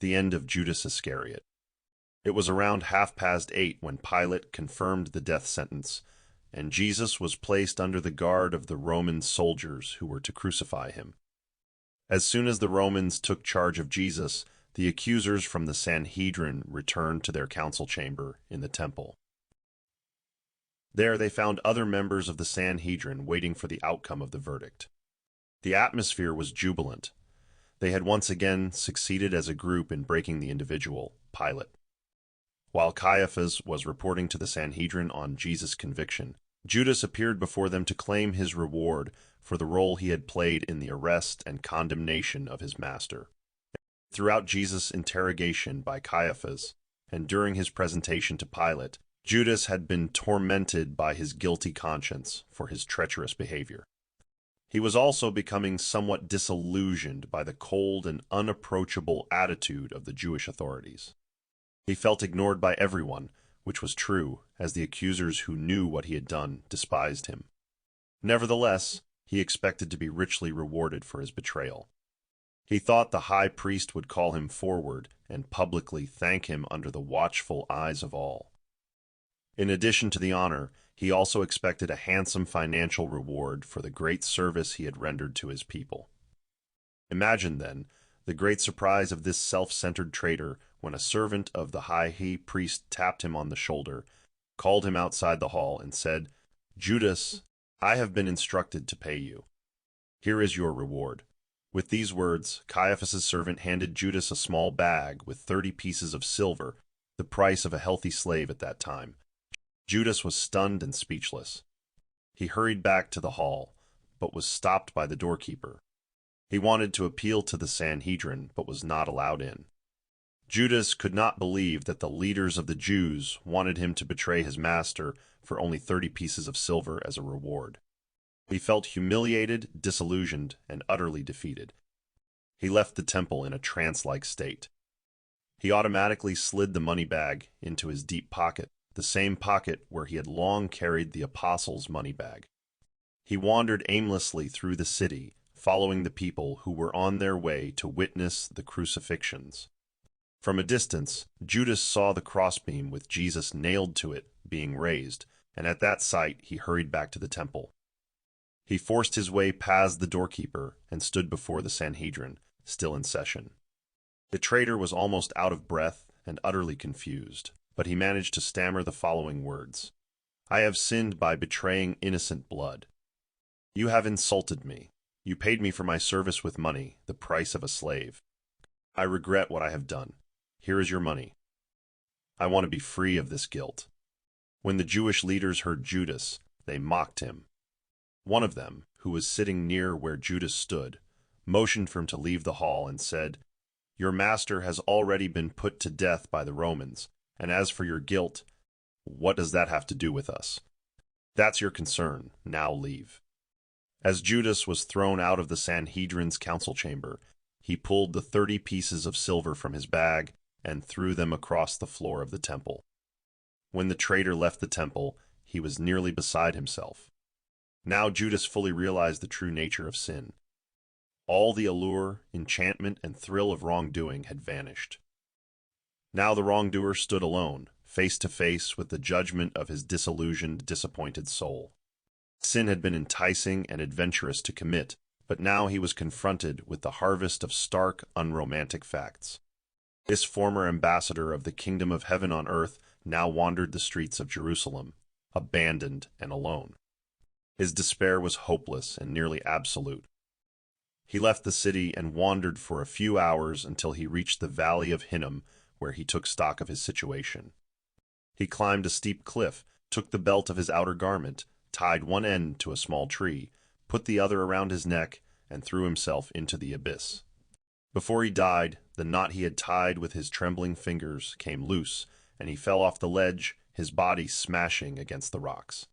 The end of Judas Iscariot. It was around 8:30 when Pilate confirmed the death sentence, and Jesus was placed under the guard of the Roman soldiers who were to crucify him. As soon as the Romans took charge of Jesus, the accusers from the Sanhedrin returned to their council chamber in the temple. There they found other members of the Sanhedrin waiting for the outcome of the verdict. The atmosphere was jubilant. They had once again succeeded as a group in breaking the individual, Pilate. While Caiaphas was reporting to the Sanhedrin on Jesus' conviction, Judas appeared before them to claim his reward for the role he had played in the arrest and condemnation of his master. Throughout Jesus' interrogation by Caiaphas, and during his presentation to Pilate, Judas had been tormented by his guilty conscience for his treacherous behavior. He was also becoming somewhat disillusioned by the cold and unapproachable attitude of the Jewish authorities. He felt ignored by everyone, which was true, as the accusers who knew what he had done despised him. Nevertheless, he expected to be richly rewarded for his betrayal. He thought the high priest would call him forward and publicly thank him under the watchful eyes of all. In addition to the honor, he also expected a handsome financial reward for the great service he had rendered to his people. Imagine, then, the great surprise of this self-centered traitor when a servant of the high priest tapped him on the shoulder, called him outside the hall, and said, "Judas, I have been instructed to pay you. Here is your reward." With these words, Caiaphas' servant handed Judas a small bag with 30 pieces of silver, the price of a healthy slave at that time. Judas was stunned and speechless. He hurried back to the hall, but was stopped by the doorkeeper. He wanted to appeal to the Sanhedrin, but was not allowed in. Judas could not believe that the leaders of the Jews wanted him to betray his master for only 30 pieces of silver as a reward. He felt humiliated, disillusioned, and utterly defeated. He left the temple in a trance-like state. He automatically slid the money bag into his deep pocket, the same pocket where he had long carried the apostles' money bag. He wandered aimlessly through the city, following the people who were on their way to witness the crucifixions. From a distance, Judas saw the crossbeam with Jesus nailed to it being raised, and at that sight he hurried back to the temple. He forced his way past the doorkeeper and stood before the Sanhedrin, still in session. The traitor was almost out of breath and utterly confused, but he managed to stammer the following words: "I have sinned by betraying innocent blood. You have insulted me. You paid me for my service with money, the price of a slave. I regret what I have done. Here is your money. I want to be free of this guilt." When the Jewish leaders heard Judas, they mocked him. One of them, who was sitting near where Judas stood, motioned for him to leave the hall and said, "Your master has already been put to death by the Romans, and as for your guilt, what does that have to do with us? That's your concern. Now leave." As Judas was thrown out of the Sanhedrin's council chamber, he pulled the 30 pieces of silver from his bag and threw them across the floor of the temple. When the traitor left the temple, he was nearly beside himself. Now Judas fully realized the true nature of sin. All the allure, enchantment, and thrill of wrongdoing had vanished. Now the wrongdoer stood alone, face to face with the judgment of his disillusioned, disappointed soul. Sin had been enticing and adventurous to commit, but now he was confronted with the harvest of stark, unromantic facts. This former ambassador of the kingdom of heaven on earth now wandered the streets of Jerusalem, abandoned and alone. His despair was hopeless and nearly absolute. He left the city and wandered for a few hours until he reached the valley of Hinnom, where he took stock of his situation. He climbed a steep cliff, took the belt of his outer garment, tied one end to a small tree, put the other around his neck, and threw himself into the abyss. Before he died, the knot he had tied with his trembling fingers came loose, and he fell off the ledge, his body smashing against the rocks.